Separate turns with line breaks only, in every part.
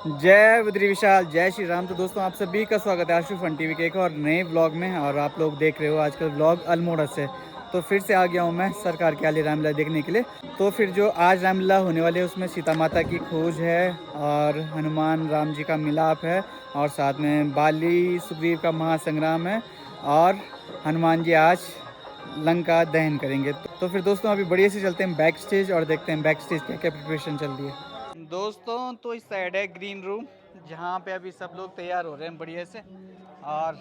जय बद्री विशाल, जय श्री राम। तो दोस्तों आप सभी का स्वागत है आशु फन टीवी के एक और नए व्लॉग में। और आप लोग देख रहे हो आजकल व्लॉग अल्मोड़ा से। तो फिर से आ गया हूँ मैं सरकार के आली रामलीला देखने के लिए। तो फिर जो आज रामलीला होने वाली है उसमें सीता माता की खोज है और हनुमान राम जी का मिलाप है और साथ में बाली सुग्रीव का महासंग्राम है और हनुमान जी आज लंका दहन करेंगे। तो फिर दोस्तों अभी बढ़िया से चलते हैं बैक स्टेज और देखते हैं बैक स्टेज क्या क्या प्रिपरेशन चल रही है। दोस्तों तो इस साइड है ग्रीन रूम जहाँ पे अभी सब लोग तैयार हो रहे हैं बढ़िया से। और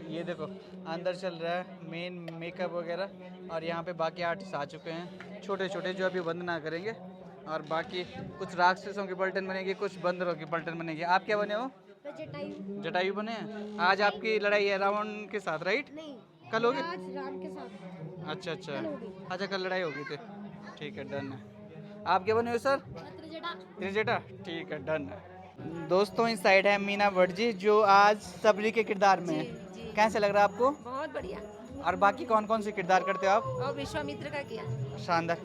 ये देखो अंदर चल रहा है मेन मेकअप वगैरह और यहाँ पे बाकी आर्टिस्ट आ चुके हैं छोटे छोटे जो अभी वंदना करेंगे। और बाकी कुछ राक्षसों की पलटन बनेगी, कुछ बंदरों की पलटन बनेगी। आप क्या बने हो? जटायु बने हैं। आज आपकी लड़ाई है रावण के साथ, राइट?
नहीं,
कल होगी?
आज राम के साथ।
अच्छा अच्छा
कल होगी।
अच्छा, कल लड़ाई होगी थी। ठीक है, डन है। आप क्या बने हो सर? त्रिजटा। ठीक है, डन है। दोस्तों इस साइड है मीना भट्ट जी जो आज सबरी के किरदार में है। कैसे लग रहा है आपको?
बहुत बढ़िया।
और बाकी कौन कौन से किरदार करते हो आप?
और विश्वामित्र का किया।
शानदार।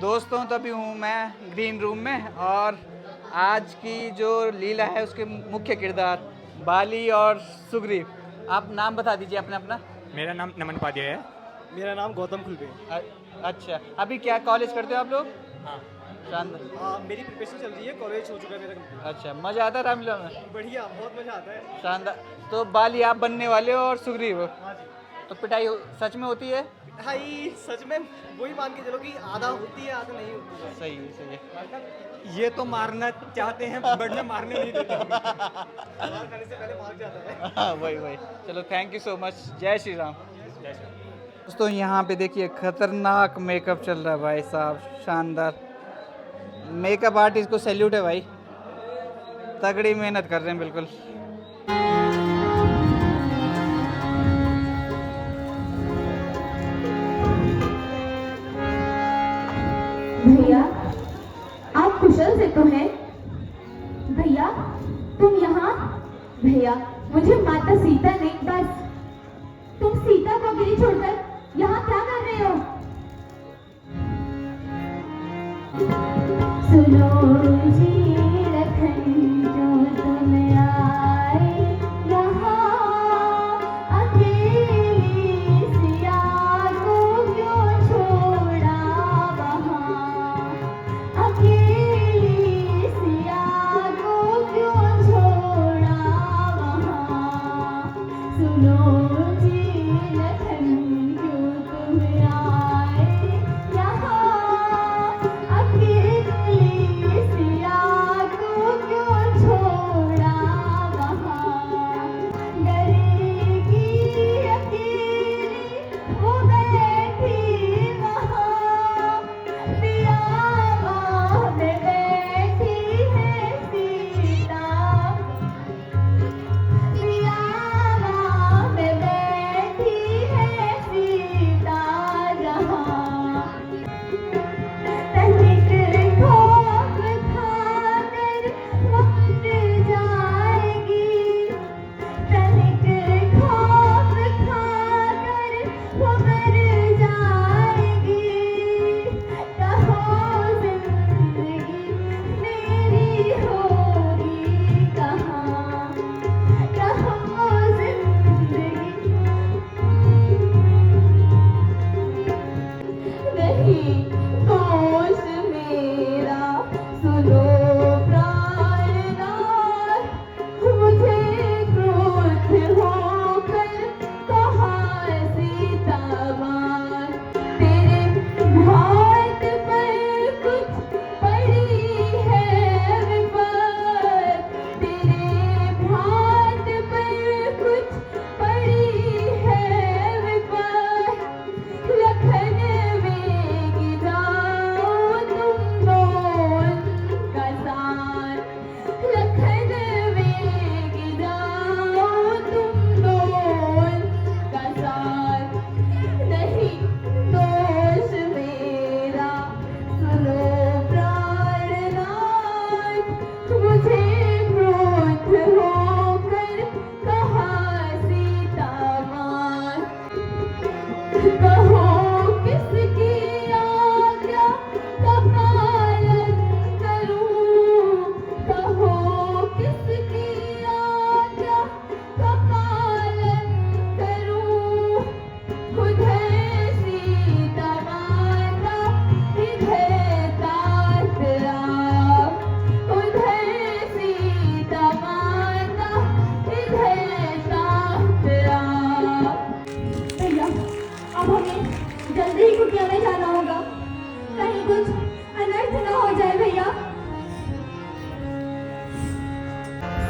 दोस्तों तो अभी हूँ मैं ग्रीन रूम में और आज की जो लीला है उसके मुख्य किरदार बाली और सुग्रीव। आप नाम बता दीजिए अपना अपना।
मेरा नाम नमन उपाध्याय है।
मेरा नाम गौतम खुलबे।
अच्छा, अभी क्या कॉलेज करते हो आप लोग?
हाँ,
शानदार।
मेरी प्रिपरेशन चल रही है, कॉलेज हो चुका है मेरा कंप्लीट।
अच्छा, मज़ा आता है रामलीला में?
बढ़िया, बहुत मजा आता है।
शानदार। तो बाली आप बनने वाले हो और सुग्रीव हो।
हाँ जी।
तो पिटाई सच में होती है?
भाई सच में वही मान के चलो कि आधा होती है आधा नहीं होती है।
सही है, सही है।
ये तो मारना चाहते हैं बट मैं मारने नहीं देता हूँ।
मार खाने से पहले भाग जाता है।
हाँ वही वही। चलो थैंक यू सो मच। जय श्री राम।
जय श्री राम।
दोस्तों यहाँ पे देखिए खतरनाक मेकअप चल रहा है भाई साहब, शानदार। मेकअप आर्टिस्ट को सैल्यूट है भाई, तगड़ी मेहनत कर रहे हैं बिल्कुल।
भैया आप कुशल से तो हैं? भैया तुम यहाँ? भैया मुझे माता सीता ने बस। तुम सीता को गिरी छोड़कर यहाँ क्या कर रहे हो? सुनो जी लखन जो तुम आए यहाँ, अकेली सिया को क्यों छोड़ा वहाँ? अकेली सिया को क्यों छोड़ा वहाँ? सुनो जी लखन क्यों तुम आए यहाँ, अकेली सिया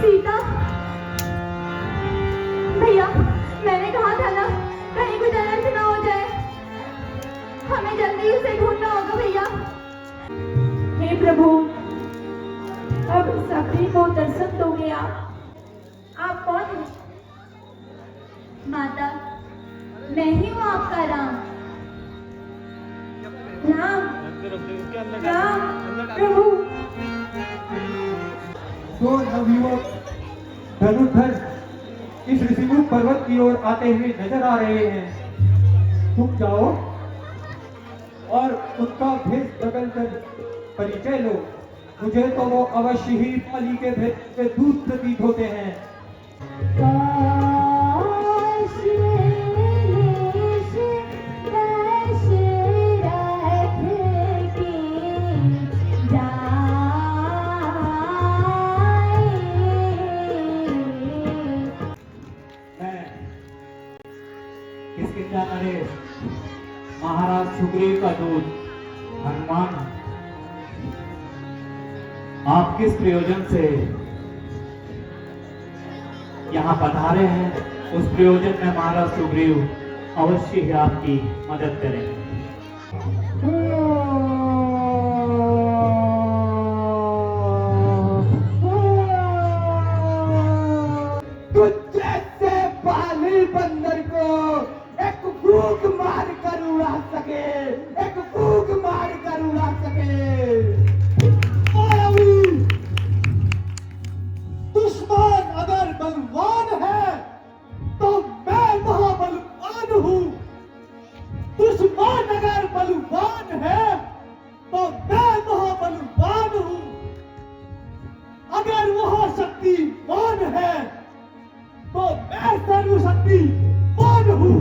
सीता भैया, मैंने कहा था ना कहीं कुछ अनर्थ ना हो जाए। हमें जल्दी उसे ढूंढना होगा भैया।
हे प्रभु, अब सभी को दर्शन दोगे आप कौन हो?
माता, मैं ही हूँ आपका राम।
राम प्रभु।
दो नवयुवक धनुधर इस ऋषिमुख पर्वत की ओर आते हुए नजर आ रहे हैं। तुम जाओ और उनका भेष बदल कर परिचय लो। मुझे तो वो अवश्य ही पाली के भेष में दूध प्रतीत होते हैं। किसकिंदा नरेश, महाराज सुग्रीव का दूत हनुमान। आप किस प्रयोजन से यहाँ पधारे हैं, उस प्रयोजन में महाराज सुग्रीव अवश्य ही आपकी मदद करेंगे। जैसे पाली बंदर को एक फूक मार कर उड़ा सके, एक फूक मार कर उड़ा सके। दुश्मन अगर बलवान है तो मैं महाबलवान हूँ। दुश्मन अगर बलवान है तो मैं महाबलवान हूँ। अगर वह शक्तिमान है तो मैं सर्वशक्तिमान हूँ।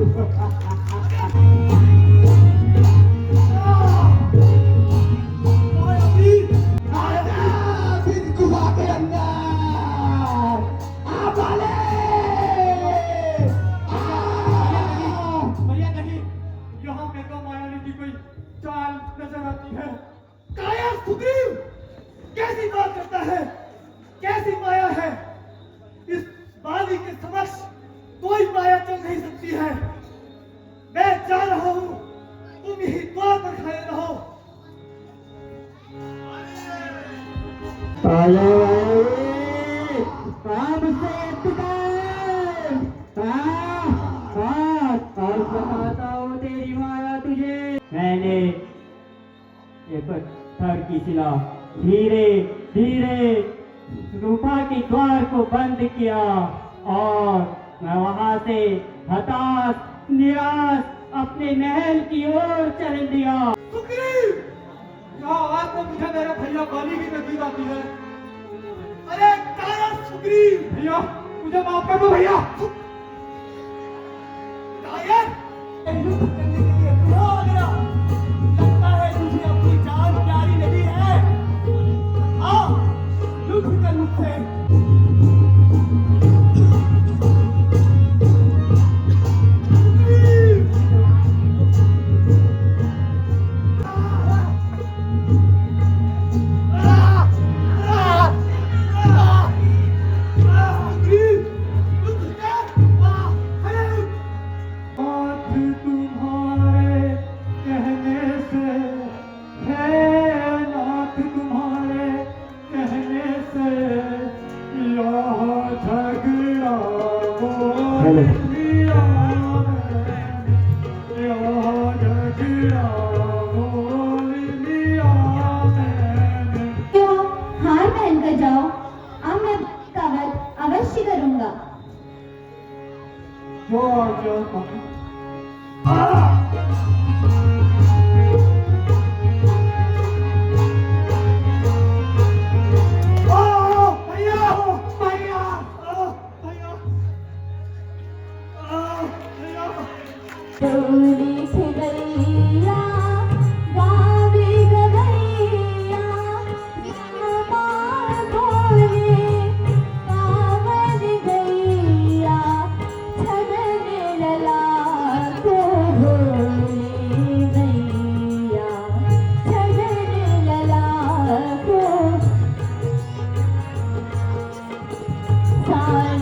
कैसी बात करता है, कैसी माया है। इस बाली के समक्ष कोई माया चल नहीं सकती है। मैं जा रहा हूं, तुम ही द्वार पर खड़े रहो।
बताता हूँ तेरी माया तुझे। मैंने ये पत्थर की शिला धीरे धीरे गुफा के द्वार को बंद किया और मैं वहां से हताश निराश अपने महल की ओर चल दिया।
सुग्रीव, क्या आवाज तो मुझे मेरे भैया बाली की नजदीक आती है। अरे काया सुग्रीव, भैया मुझे माफ कर दो भैया। कायर युद्ध करने के लिए खड़ा हो गया। लगता है तुझे अपनी जान प्यारी नहीं है। आओ युद्ध कर मुझसे।
क्यों हार पहनकर जाओ, अब मैं आपका वध अवश्य करूंगा।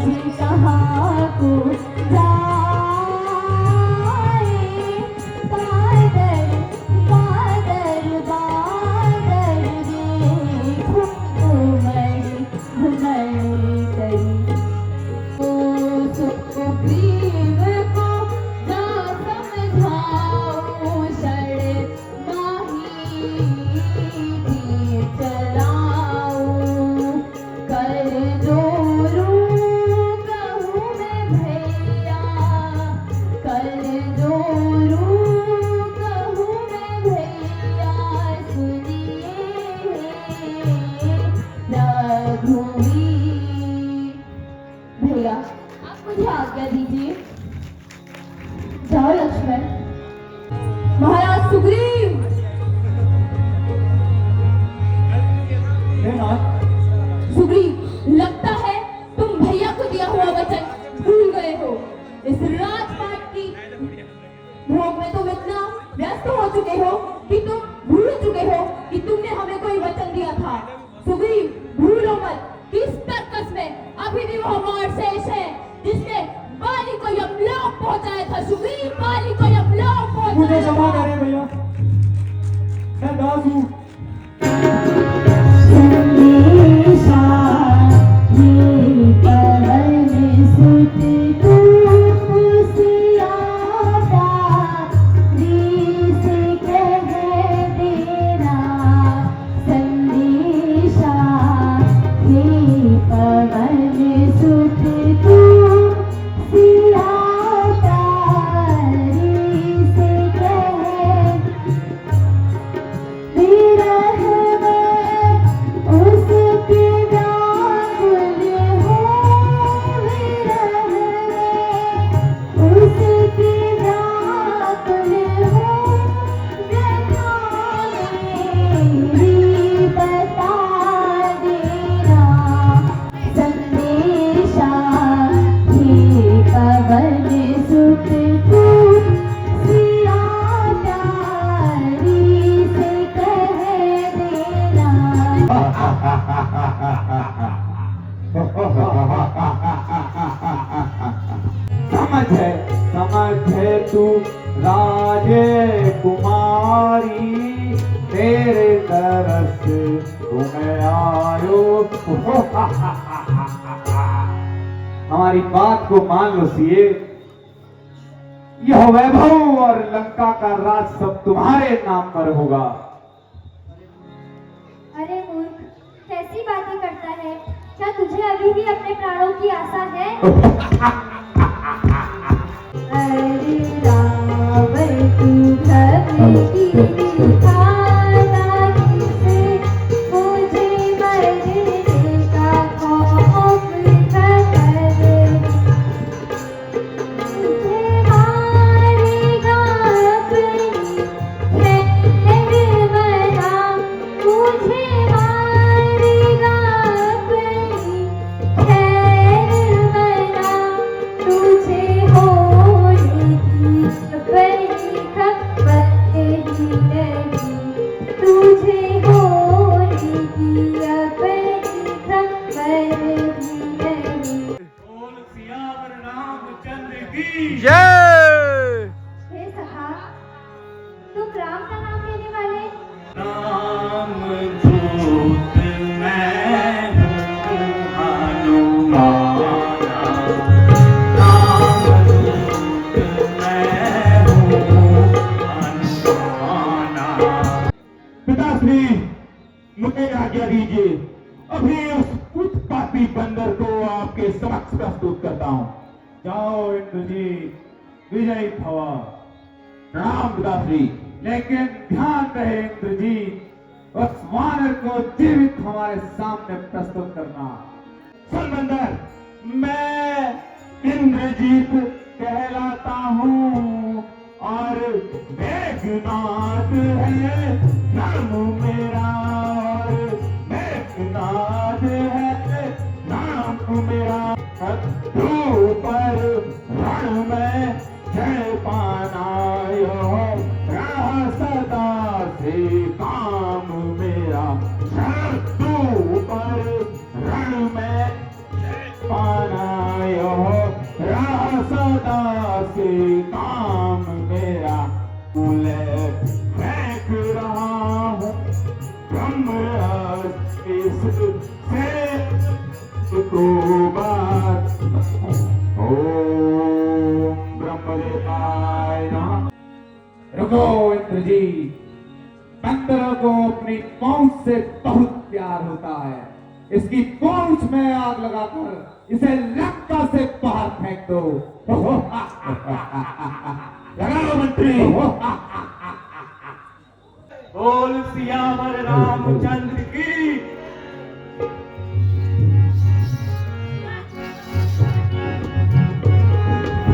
आज कहाँ को जाए बादल बादल बादल गे घुमड़ करी ओ सुग्रीव को जा समझाऊं शर माही दिए चलाऊं कर जोरूं कहूँ मैं भैया कर जोरूं कहूँ मैं भैया सुनिए रघुवीर भैया आप मुझे आज्ञा दीजिए जाओ लक्ष्मण महाराज सुग्रीव सुग्रीव लगता है तुम भैया को दिया हुआ वचन भूल गए हो इस राजपाट की भोग में तुम इतना व्यस्त हो चुके हो कि तुम भूल चुके हो कि तुमने हमें कोई वचन दिया था सुग्रीव भूलो मत कि इस तर्कस में अभी भी वो अमर शेष है जिसने बाली को यमलोक पहुंचाया था सुग्रीव बाली को यमलोक
मुझे
पहुंचाया
क्षमा
था
करें भैया, मैं दास हूँ।
संदेशा ये पवन सुत धूप सियाता से कह देना संदेशा ये पवन सुत धूप सियाता से कह विरह में उसके व्याकुल हो विरह में उसके व्याकुल हो व्यथा मेरी बता देना संदेशा ये पवन सुत धूप सियाता से कह देना
समझ है तू राजे कुमारी तेरे तरस तुम्हें आयो हमारी बात को मान लो सीए यह वैभव और लंका का राज सब तुम्हारे नाम पर होगा।
अरे मूर्ख कैसी बातें करता है क्या तुझे अभी भी अपने प्राणों की आशा है अरे रावण तू धरती दिखाना किसे मुझे मरने का खौफ है मुझे मारेगा अपनी खैर बना मुझे मारेगा अपनी खैर बना तुझे होने की अपनी खबर ही नहीं तुझे होने की अपनी खबर ही नहीं
जय
हे सखा तुम राम का नाम लेने वाले
राम दूत मैं हूँ हनुमाना राम दूत मैं हूँ हनुमाना पिताश्री मुझे आज्ञा दीजिए अभी उस उत्पाती बंदर को आपके समक्ष प्रस्तुत करता हूँ। जाओ इंद्रजीत विजयी भवा। प्रणाम पिताश्री। लेकिन ध्यान रहे इंद्रजीत उस वानर को जीवित हमारे सामने प्रस्तुत करना। सुन बंदर मैं इंद्रजीत कहलाता हूँ और मेघनाद है नाम मेरा और मेघनाद है नाम मेरा शत्रु पर रण में जय पाना सदा से काम मेरा शत्रु पर रण में जय पाना सदा से काम मेरा मुझे फेंक रहा हूँ ब्रह्म इससे को बात ओम ब्रह्मदेवाय नमः। रुको इंद्रजीत, बंदरों को अपनी पहुंच से बहुत प्यार होता है। इसकी पहुंच में आग लगाकर इसे लंका से बाहर फेंक दो। लगाओ मंत्री। बोल सियावर रामचंद्र